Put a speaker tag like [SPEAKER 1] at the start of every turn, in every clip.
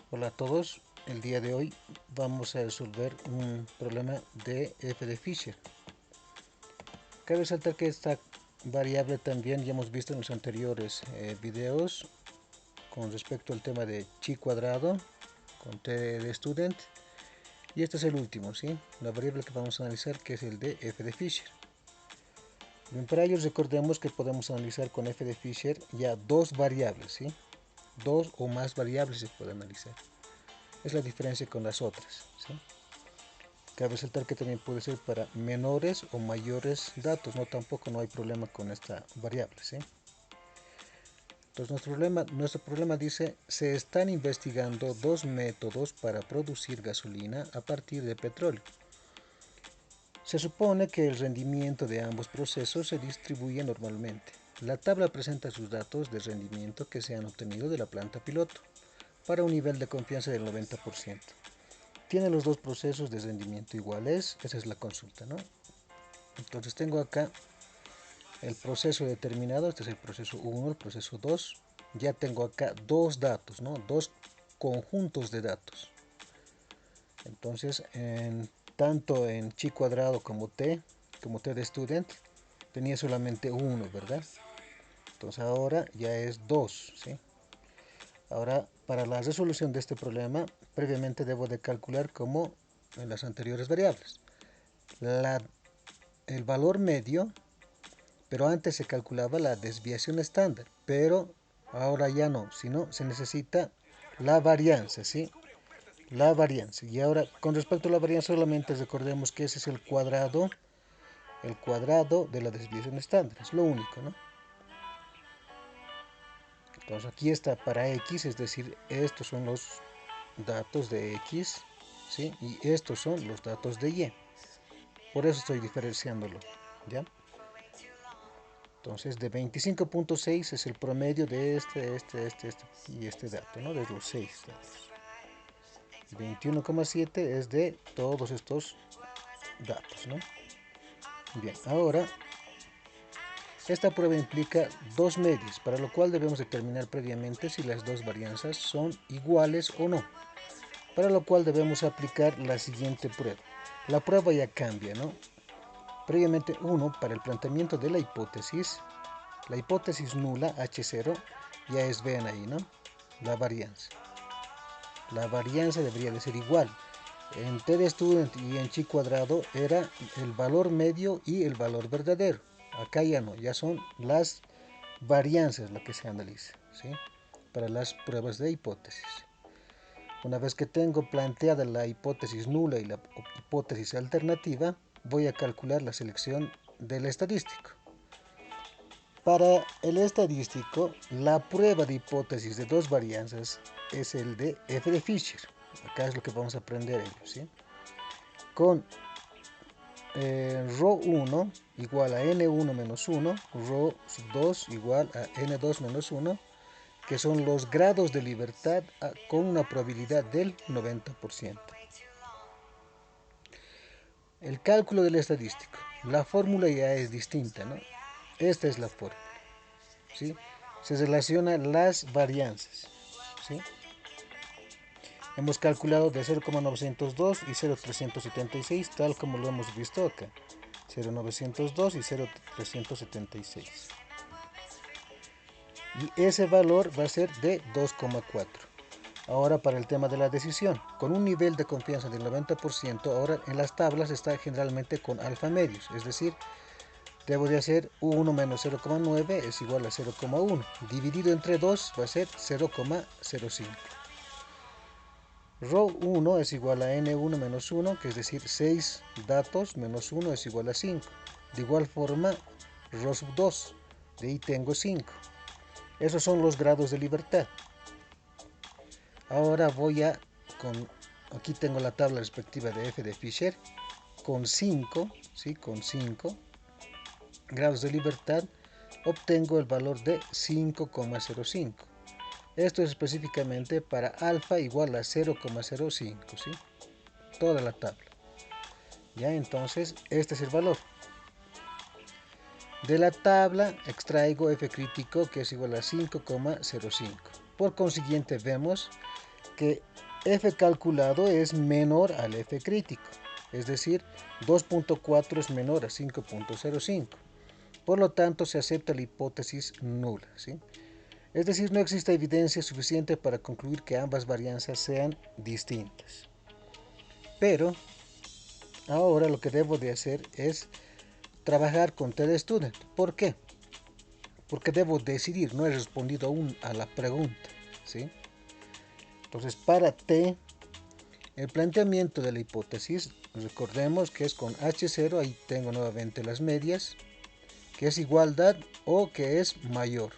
[SPEAKER 1] Hola a todos, el día de hoy vamos a resolver un problema de f de Fisher. Cabe resaltar que esta variable también ya hemos visto en los anteriores videos con respecto al tema de chi cuadrado con t de student, y este es el último, ¿sí? La variable que vamos a analizar, que es el de f de Fisher. Bien, para ello recordemos que podemos analizar con f de Fisher ya dos variables, ¿sí? Dos o más variables se puede analizar. Es la diferencia con las otras, ¿sí? Cabe resaltar que también puede ser para menores o mayores datos, tampoco no hay problema con esta variable, ¿sí? Entonces nuestro problema dice: se están investigando dos métodos para producir gasolina a partir de petróleo. Se supone que el rendimiento de ambos procesos se distribuye normalmente. La tabla presenta sus datos de rendimiento que se han obtenido de la planta piloto para un nivel de confianza del 90%. Tiene los dos procesos de rendimiento iguales, esa es la consulta, ¿no? Entonces tengo acá el proceso determinado, este es el proceso 1, el proceso 2. Ya tengo acá dos datos, ¿no? Dos conjuntos de datos. Entonces, tanto en chi cuadrado como t de student, tenía solamente 1, ¿verdad? Entonces ahora ya es 2, ¿sí? Ahora, para la resolución de este problema, previamente debo de calcular, como en las anteriores variables, el valor medio, pero antes se calculaba la desviación estándar, pero ahora ya no, sino se necesita la varianza, ¿sí? La varianza. Y ahora, con respecto a la varianza, solamente recordemos que ese es el cuadrado de la desviación estándar, es lo único, ¿no? Entonces aquí está para x, es decir, estos son los datos de x, ¿sí? Y estos son los datos de y. Por eso estoy diferenciándolo, ¿ya? Entonces, de 25.6 es el promedio de este y este dato, ¿no? De los 6 datos. 21,7 es de todos estos datos, ¿no? Bien, ahora, esta prueba implica dos medios, para lo cual debemos determinar previamente si las dos varianzas son iguales o no. Para lo cual debemos aplicar la siguiente prueba. La prueba ya cambia, ¿no? Previamente, uno, para el planteamiento de la hipótesis nula, H0, ya es, vean ahí, ¿no? La varianza. La varianza debería de ser igual. En t de student y en chi cuadrado era el valor medio y el valor verdadero. Acá ya no, ya son las varianzas lo que se analiza, ¿sí? Para las pruebas de hipótesis. Una vez que tengo planteada la hipótesis nula y la hipótesis alternativa, voy a calcular la selección del estadístico. Para el estadístico, la prueba de hipótesis de dos varianzas es el de f de Fisher. Acá es lo que vamos a aprender ellos, ¿sí? Con ρ1 igual a n1 menos 1, ρ2 igual a n2 menos 1, que son los grados de libertad con una probabilidad del 90%. El cálculo del estadístico. La fórmula ya es distinta, ¿no? Esta es la fórmula, ¿sí? Se relacionan las varianzas, ¿sí? Hemos calculado de 0,902 y 0,376, tal como lo hemos visto acá. 0,902 y 0,376. Y ese valor va a ser de 2,4. Ahora, para el tema de la decisión, con un nivel de confianza del 90%, ahora en las tablas está generalmente con alfa medios, es decir, debo de hacer 1 menos 0,9 es igual a 0,1. Dividido entre 2 va a ser 0,05. Ρ1 es igual a N1 menos 1, que es decir, 6 datos menos 1 es igual a 5. De igual forma, Ρ2, de ahí tengo 5. Esos son los grados de libertad. Ahora aquí tengo la tabla respectiva de f de Fisher, con 5, ¿sí? Con 5 grados de libertad, obtengo el valor de 5,05. Esto es específicamente para alfa igual a 0,05, ¿sí? Toda la tabla. Ya, entonces, este es el valor. De la tabla extraigo f crítico, que es igual a 5,05. Por consiguiente, vemos que F calculado es menor al F crítico, es decir, 2.4 es menor a 5.05. Por lo tanto, se acepta la hipótesis nula, ¿sí? Es decir, no existe evidencia suficiente para concluir que ambas varianzas sean distintas. Pero ahora lo que debo de hacer es trabajar con TDStudent. ¿Por qué? Porque debo decidir, no he respondido aún a la pregunta, ¿sí? Entonces, para T, el planteamiento de la hipótesis, recordemos que es con H0, ahí tengo nuevamente las medias, que es igualdad o que es mayor.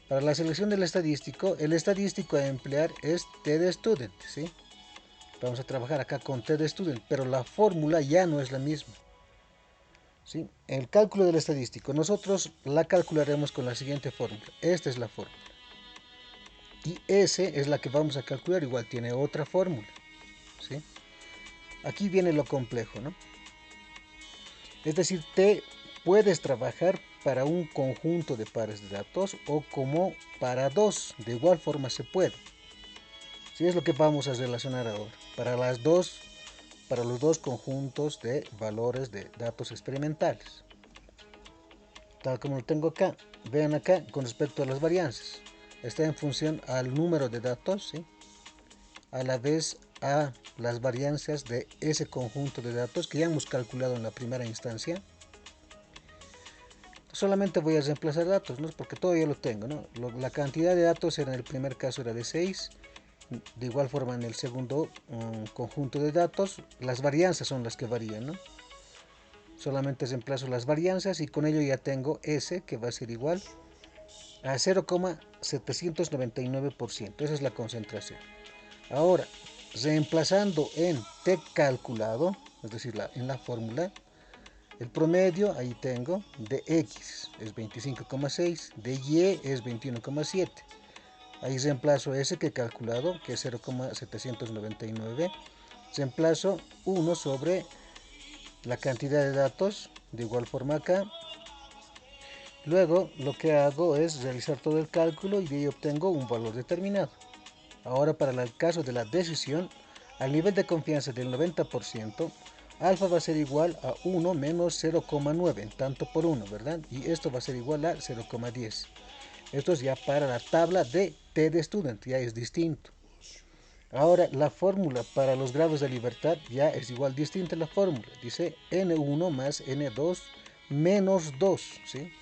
[SPEAKER 1] Para la selección del estadístico, el estadístico a emplear es TDStudent, ¿sí? Vamos a trabajar acá con TDStudent, pero la fórmula ya no es la misma, ¿sí? El cálculo del estadístico, nosotros la calcularemos con la siguiente fórmula. Esta es la fórmula. Y S es la que vamos a calcular, igual tiene otra fórmula, ¿sí? Aquí viene lo complejo, ¿no? Es decir, T puedes trabajar para un conjunto de pares de datos o como para dos, de igual forma se puede. Sí, es lo que vamos a relacionar ahora. Para los dos conjuntos de valores de datos experimentales. Tal como lo tengo acá. Vean acá con respecto a las varianzas. Está en función al número de datos, ¿sí? A la vez a las varianzas de ese conjunto de datos que ya hemos calculado en la primera instancia. Solamente voy a reemplazar datos, ¿no? Porque todo ya lo tengo, ¿no? La cantidad de datos en el primer caso era de 6. De igual forma en el segundo conjunto de datos, las varianzas son las que varían, ¿no? Solamente reemplazo las varianzas y con ello ya tengo S que va a ser igual a 0,799%. Esa es la concentración. Ahora, reemplazando en T calculado, es decir, en la fórmula, el promedio ahí tengo de X es 25,6, de Y es 21,7. Ahí reemplazo S que he calculado, que es 0,799. Reemplazo 1 sobre la cantidad de datos, de igual forma acá. Luego lo que hago es realizar todo el cálculo y de ahí obtengo un valor determinado. Ahora para el caso de la decisión, al nivel de confianza del 90%, alfa va a ser igual a 1 menos 0,9, tanto por 1, ¿verdad? Y esto va a ser igual a 0,10. Esto es ya para la tabla de TDStudent, ya es distinto. Ahora la fórmula para los grados de libertad ya es igual distinta la fórmula. Dice N1 más N2 menos 2, ¿sí?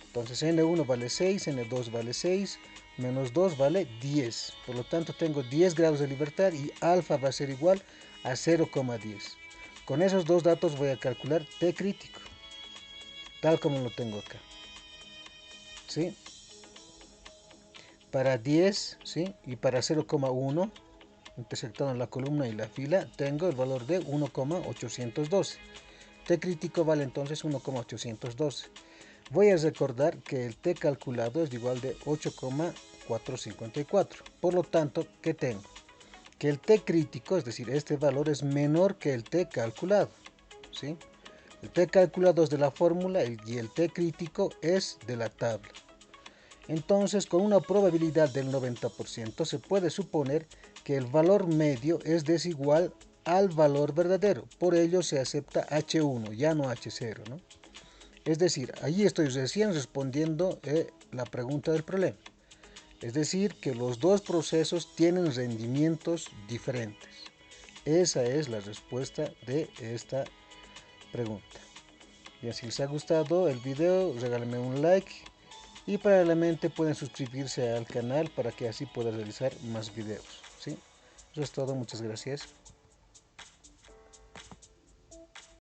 [SPEAKER 1] Entonces N1 vale 6, N2 vale 6, menos 2 vale 10. Por lo tanto tengo 10 grados de libertad y alfa va a ser igual a 0,10. Con esos dos datos voy a calcular T crítico, tal como lo tengo acá, ¿sí? Para 10, ¿sí? Y para 0,1, intersectado en la columna y la fila, tengo el valor de 1,812. T crítico vale entonces 1,812. Voy a recordar que el T calculado es igual de 8,454. Por lo tanto, ¿qué tengo? Que el T crítico, es decir, este valor es menor que el T calculado, ¿sí? El T calculado es de la fórmula y el T crítico es de la tabla. Entonces, con una probabilidad del 90%, se puede suponer que el valor medio es desigual al valor verdadero. Por ello se acepta H1, ya no H0, ¿no? Es decir, allí estoy recién respondiendo la pregunta del problema. Es decir, que los dos procesos tienen rendimientos diferentes. Esa es la respuesta de esta pregunta. Bien, si les ha gustado el video, regálenme un like y paralelamente pueden suscribirse al canal para que así pueda realizar más videos, ¿sí? Eso es todo, muchas gracias.